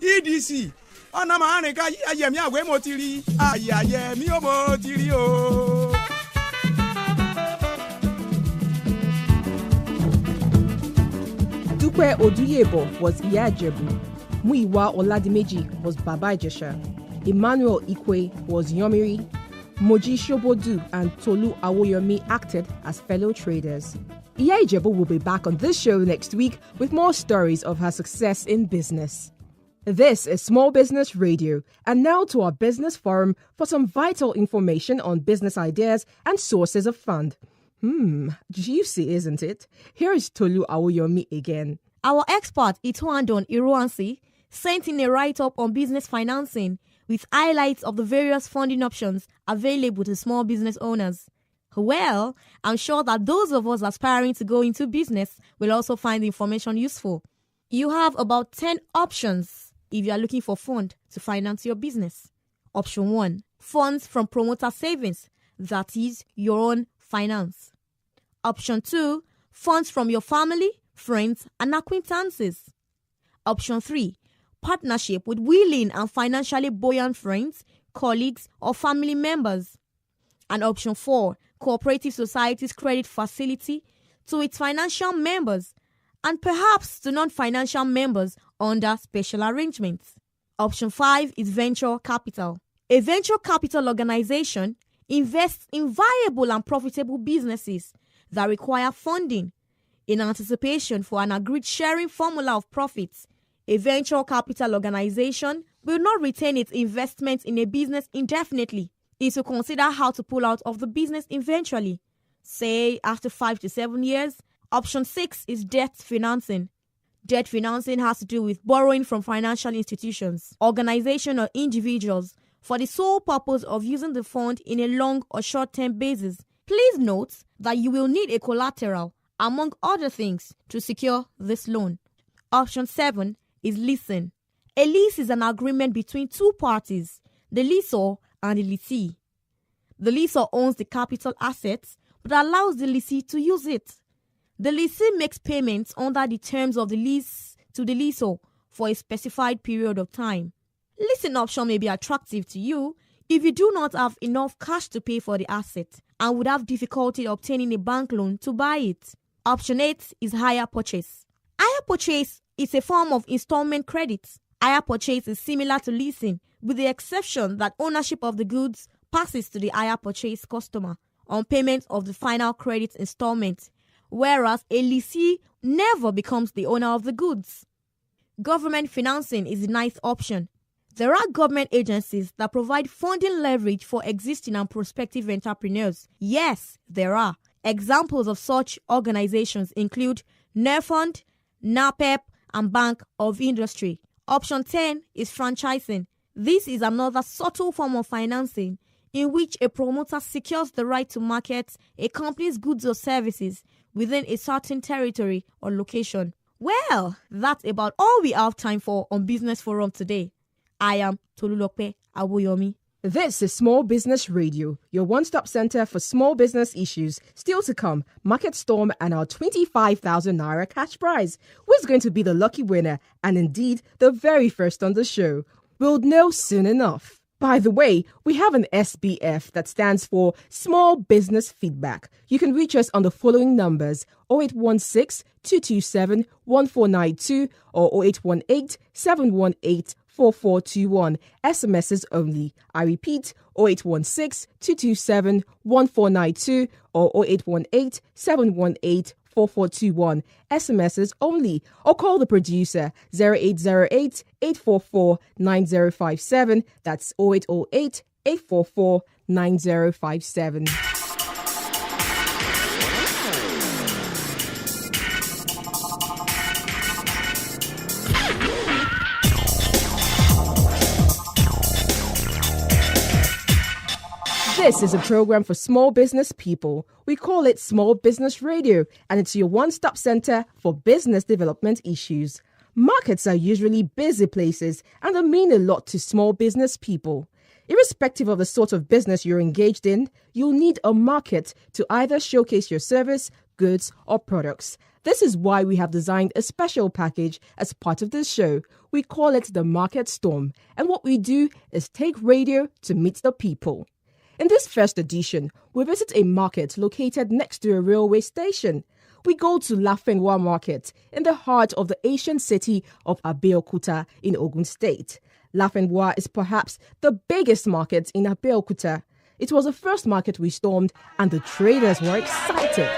EDC ọ̀nà màá rìn ká ayẹ̀mí àwẹ̀ mo ti rí ayẹ̀mí ó mo ti rí o. Dupe Oduyebo was Iya Ijebu. Muyiwa Oladimeji was Baba Ijesha. Emmanuel Ikwe was Yomiri. Moji Shobodu and Tolu Awoyomi acted as fellow traders. Iya Ijebu will be back on this show next week with more stories of her success in business. This is Small Business Radio, and now to our business forum for some vital information on business ideas and sources of fund. Juicy, isn't it? Here is Tolu Awoyomi again. Our expert, Ituandon Iruansi, sent in a write-up on business financing with highlights of the various funding options available to small business owners. Well, I'm sure that those of us aspiring to go into business will also find the information useful. You have about 10 options if you are looking for fund to finance your business. Option 1, funds from promoter savings, that is your own finance. Option 2, funds from your family, friends, and acquaintances. Option 3, partnership with willing and financially buoyant friends, colleagues, or family members. And option 4, cooperative societies credit facility to its financial members and perhaps to non-financial members under special arrangements. Option 5 is venture capital. A venture capital organization invests in viable and profitable businesses that require funding. In anticipation for an agreed sharing formula of profits, a venture capital organization will not retain its investment in a business indefinitely. It will consider how to pull out of the business eventually, say after 5 to 7 years. Option 6 is debt financing. Debt financing has to do with borrowing from financial institutions, organizations, or individuals for the sole purpose of using the fund in a long or short-term basis. Please note that you will need a collateral, among other things, to secure this loan. Option 7 is leasing. A lease is an agreement between two parties, the lessor and the lessee. The lessor owns the capital assets but allows the lessee to use it. The lessee makes payments under the terms of the lease to the lessor for a specified period of time. Leasing option may be attractive to you if you do not have enough cash to pay for the asset and would have difficulty obtaining a bank loan to buy it. Option 8 is hire purchase. Hire purchase is a form of installment credit. Hire purchase is similar to leasing, with the exception that ownership of the goods passes to the hire purchase customer on payment of the final credit installment, whereas a lessee never becomes the owner of the goods. Government financing is the ninth option. There are government agencies that provide funding leverage for existing and prospective entrepreneurs. Yes, there are. Examples of such organizations include NERFund, NAPEP, and Bank of Industry. Option 10 is franchising. This is another subtle form of financing in which a promoter secures the right to market a company's goods or services within a certain territory or location. Well, that's about all we have time for on Business Forum today. I am Tolulope Awoyomi. This is Small Business Radio, your one-stop center for small business issues. Still to come, Market Storm and our 25,000 Naira cash prize. Who's going to be the lucky winner and indeed the very first on the show? We'll know soon enough. By the way, we have an SBF that stands for Small Business Feedback. You can reach us on the following numbers: 0816-227-1492 or 0818-718-4421. SMSs only. I repeat, 0816-227-1492 or 0818-718-4421. SMSs only, or call the producer 0808-844-9057. That's 0808-844-9057. This is a program for small business people. We call it Small Business Radio, and it's your one-stop center for business development issues. Markets are usually busy places, and they mean a lot to small business people. Irrespective of the sort of business you're engaged in, you'll need a market to either showcase your service, goods, or products. This is why we have designed a special package as part of this show. We call it the Market Storm, and what we do is take radio to meet the people. In this first edition, we visit a market located next to a railway station. We go to Lafenwa Market in the heart of the ancient city of Abeokuta in Ogun State. Lafenwa is perhaps the biggest market in Abeokuta. It was the first market we stormed, and the traders were excited.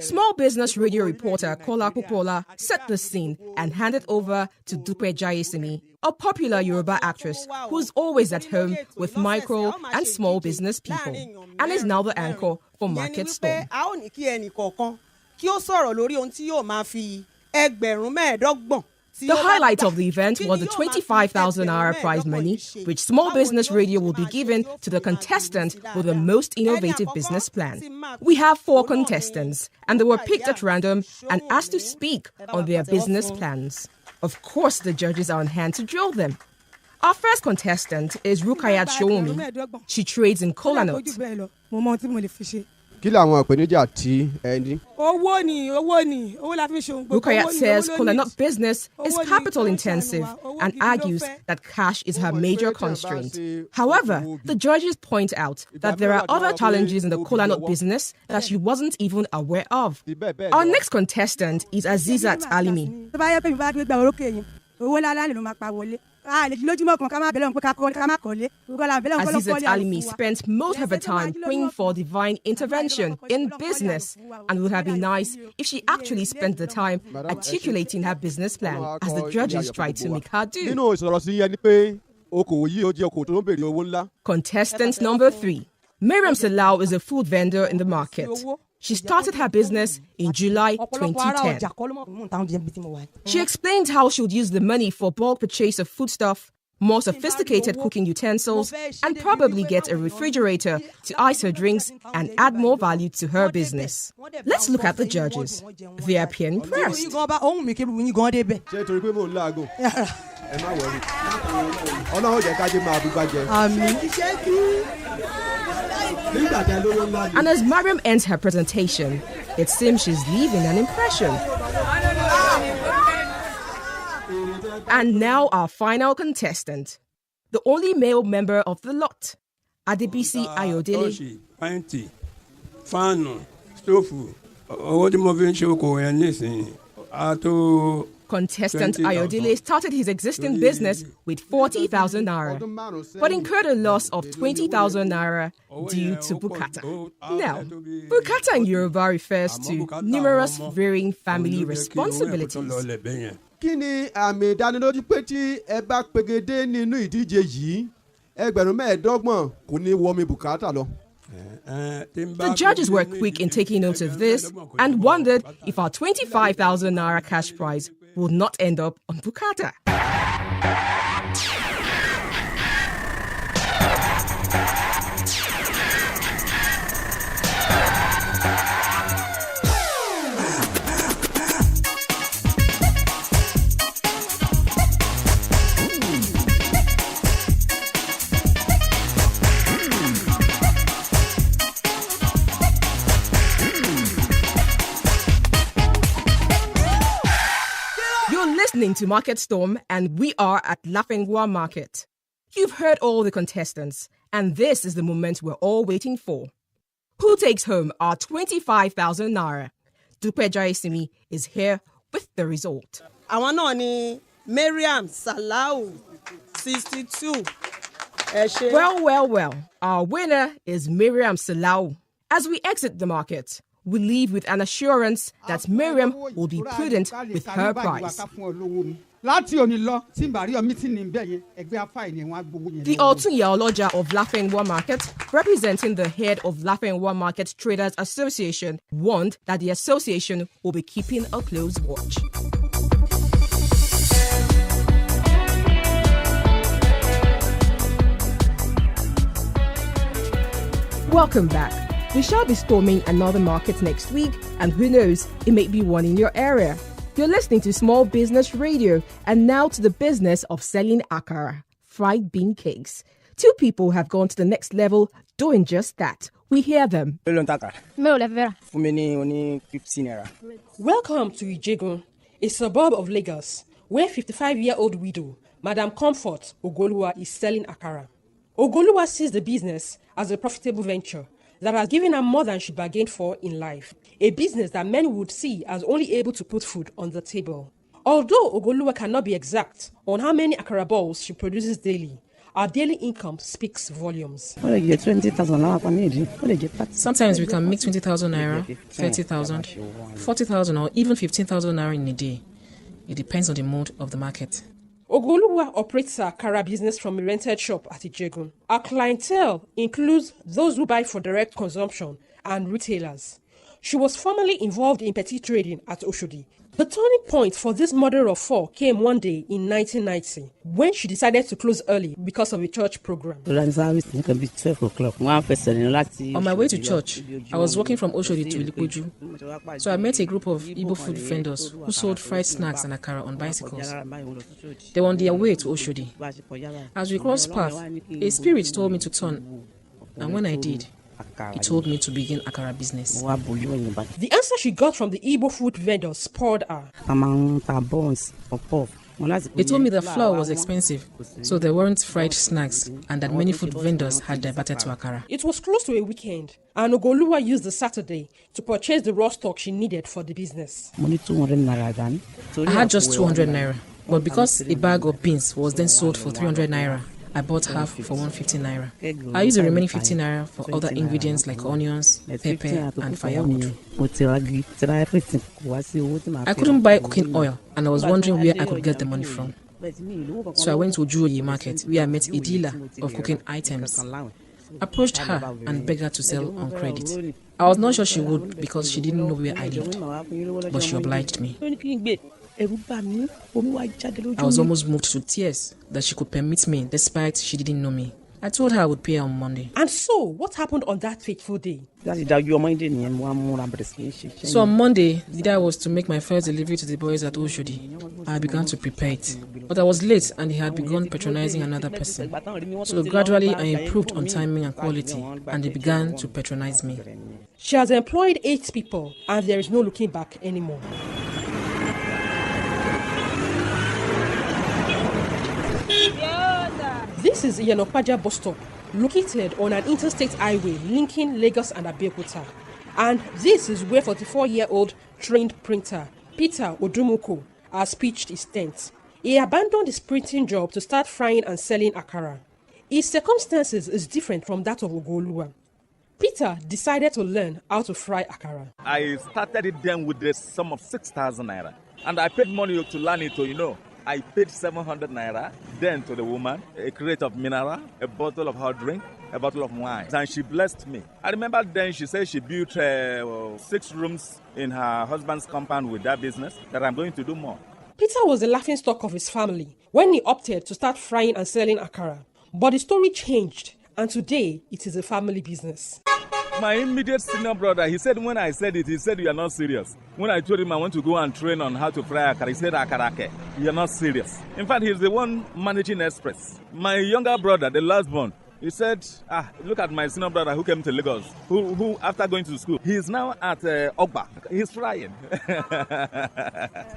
Small business radio reporter Kola Kupola set the scene and handed over to Dupe Jayesimi, a popular Yoruba actress who's always at home with micro and small business people, and is now the anchor for Market Storm. The highlight of the event was the 25,000 Naira prize money, which Small Business Radio will be given to the contestant with the most innovative business plan. We have 4 contestants, and they were picked at random and asked to speak on their business plans. Of course, the judges are on hand to drill them. Our first contestant is Rukayat Shoumi. She trades in kola nut. Rukayat says kola nut business is capital intensive and argues that cash is her major constraint. However, the judges point out that there are other challenges in the kola nut business that she wasn't even aware of. Our next contestant is Azizat Alimi. Azizat Alimi spent most of her time praying for divine intervention in business, and would have been nice if she actually spent the time articulating her business plan, as the judges tried to make her do. Contestant number 3. Miriam Salau is a food vendor in the market. She started her business in July 2010. She explained how she would use the money for bulk purchase of foodstuff, more sophisticated cooking utensils, and probably get a refrigerator to ice her drinks and add more value to her business. Let's look at the judges. They appear impressed. And as Mariam ends her presentation, it seems she's leaving an impression. And now our final contestant, the only male member of the lot, Adebisi Ayodele. Contestant Ayodele started his existing business with 40,000 Naira, but incurred a loss of 20,000 Naira due to Bukata. Now, Bukata in Yoruba refers to numerous varying family responsibilities. The judges were quick in taking note of this and wondered if our 25,000 Naira cash prize would not end up on Bukata. Listening to Market Storm, and we are at Lafenwa Market. You've heard all the contestants, and this is the moment we're all waiting for. Who takes home our 25,000 Naira? Dupe Jayesimi is here with the result. Àwọn náà ni Miriam Salau, 62. Well. Our winner is Miriam Salau. As we exit the market, we leave with an assurance that Miriam will be prudent with her price. The Otunya Oloja of Lafenwa Market, representing the head of Lafenwa Market Traders Association, warned that the association will be keeping a close watch. Welcome back. We shall be storming another market next week, and who knows, it may be one in your area. You're listening to Small Business Radio, and now to the business of selling akara, fried bean cakes. 2 people have gone to the next level doing just that. We hear them. Welcome to Ijegun, a suburb of Lagos, where 55-year-old widow Madam Comfort Ogoluwa is selling akara. Ogoluwa sees the business as a profitable venture that has given her more than she bargained for in life, a business that many would see as only able to put food on the table. Although Ogoluwa cannot be exact on how many akara balls she produces daily, our daily income speaks volumes. Sometimes we can make 20,000 naira, 30,000, 40,000 or even 15,000 naira in a day. It depends on the mood of the market. Ogoluwa operates her akara business from a rented shop at Ijegun. Our clientele includes those who buy for direct consumption and retailers. She was formerly involved in petty trading at Oshodi. The turning point for this mother of 4 came one day in 1990 when she decided to close early because of a church program. On my way to church, I was walking from Oshodi to Ilikoju. So I met a group of Igbo food vendors who sold fried snacks and akara on bicycles. They were on their way to Oshodi. As we crossed paths, a spirit told me to turn, and when I did, he told me to begin akara business. The answer she got from the Igbo food vendors spurred her. They told me the flour was expensive, so there weren't fried snacks, and that many food vendors had diverted to akara. It was close to a weekend, and Ogoluwa used the Saturday to purchase the raw stock she needed for the business. I had just 200 naira, but because a bag of beans was then sold for 300 naira, I bought half for 150 naira. I used the remaining 50 naira for other ingredients like onions, pepper, and firewood. I couldn't buy cooking oil, and I was wondering where I could get the money from. So I went to Ojuoye market, where I met a dealer of cooking items. I approached her and begged her to sell on credit. I was not sure she would because she didn't know where I lived, but she obliged me. I was almost moved to tears that she could permit me despite she didn't know me. I told her I would pay her on Monday. And so, what happened on that fateful day? So on Monday, the day was to make my first delivery to the boys at Oshodi. I began to prepare it. But I was late and they had begun patronizing another person. So gradually I improved on timing and quality, and they began to patronize me. She has employed 8 people and there is no looking back anymore. This is Iyanokpaja bus stop, located on an interstate highway linking Lagos and Abeokuta. And this is where 44-year-old trained printer Peter Odumuko has pitched his tent. He abandoned his printing job to start frying and selling akara. His circumstances is different from that of Ogoluwa. Peter decided to learn how to fry akara. I started it then with the sum of 6,000 naira. And I paid money to learn it, I paid 700 naira, then to the woman, a crate of mineral, a bottle of hot drink, a bottle of wine. And she blessed me. I remember then she said she built 6 rooms in her husband's compound with that business, that I'm going to do more. Peter was the laughingstock of his family when he opted to start frying and selling akara. But the story changed, and today it is a family business. My immediate senior brother, he said when I said it, he said, "You are not serious." When I told him I want to go and train on how to fry akara, he said, "Akarake, you are not serious." In fact, he's the one managing Express. My younger brother, the last born, he said, look at my senior brother who came to Lagos, who after going to school, he is now at Ogba. He's frying.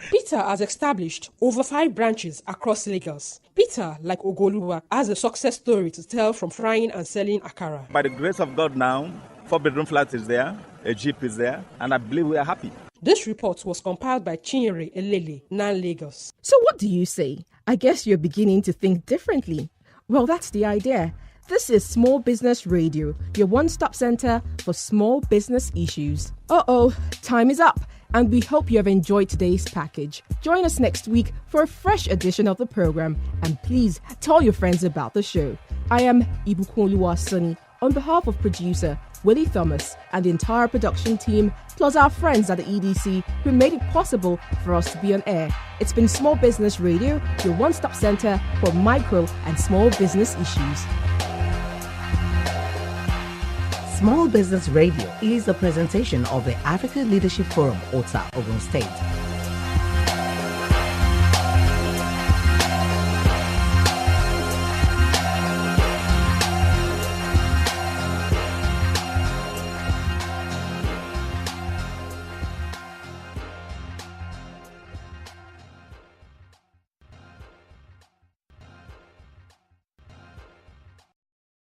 Peter has established over 5 branches across Lagos. Peter, like Ogoluwa, has a success story to tell from frying and selling akara. By the grace of God now, 4-bedroom flat is there, a jeep is there, and I believe we are happy. This report was compiled by Chinyere Elele, Nan Lagos. So what do you say? I guess you're beginning to think differently. Well, that's the idea. This is Small Business Radio, your one-stop center for small business issues. Time is up, and we hope you have enjoyed today's package. Join us next week for a fresh edition of the program, and please tell your friends about the show. I am Ibukunluwa Sunny, on behalf of producer Willie Thomas and the entire production team, plus our friends at the EDC who made it possible for us to be on air. It's been Small Business Radio, your one-stop center for micro and small business issues. Small Business Radio is a presentation of the African Leadership Forum, OTA, Ogun State.